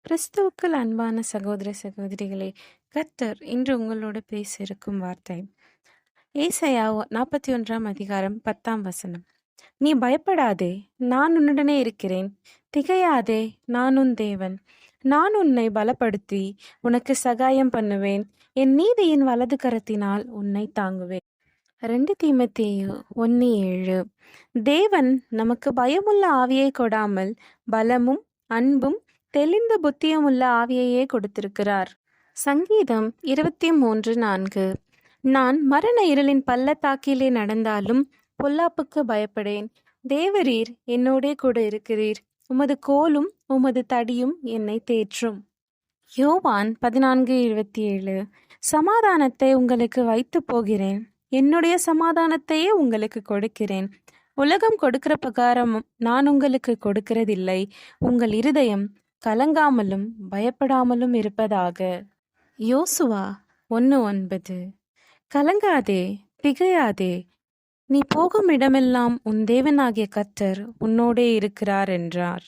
கிறிஸ்துவுக்குள் அன்பான சகோதர சகோதரிகளே, கர்த்தர் இன்று உங்களோடு பேச இருக்கும் வார்த்தை ஏசாயா 41 அதிகாரம் 10 நீ பயப்படாதே, நான் உன்னுடனே இருக்கிறேன். திகையாதே, நான் உன் தேவன். நான் உன்னை பலப்படுத்தி உனக்கு சகாயம் பண்ணுவேன். என் நீதியின் வலது கரத்தினால் உன்னை தாங்குவேன். 2 தீமோத்தேயு 1:7. தேவன் நமக்கு பயமுள்ள ஆவியை கொடாமல் பலமும் அன்பும் தெளிந்த புத்தியுமுள்ள ஆவியையே கொடுத்திருக்கிறார். சங்கீதம் 23:4. நான் மரண இருளின் பள்ளத்தாக்கிலே நடந்தாலும் பொல்லாப்புக்கு பயப்படேன். தேவரீர் என்னோடே கூட இருக்கிறீர். உமது கோலும் உமது தடியும் என்னை தேற்றும். யோவான் 14:27. சமாதானத்தை உங்களுக்கு வைத்து போகிறேன், என்னுடைய சமாதானத்தையே உங்களுக்கு கொடுக்கிறேன். உலகம் கொடுக்கிற பிரகாரம் நான் உங்களுக்கு கொடுக்கிறதில்லை. உங்கள் இருதயம் கலங்காமலும் பயப்படாமலும் இருப்பதாக. யோசுவா 1:9. கலங்காதே, திகையாதே, நீ போகும் இடமெல்லாம் உன் தேவனாகிய கர்த்தர் உன்னோடே இருக்கிறார் என்றார்.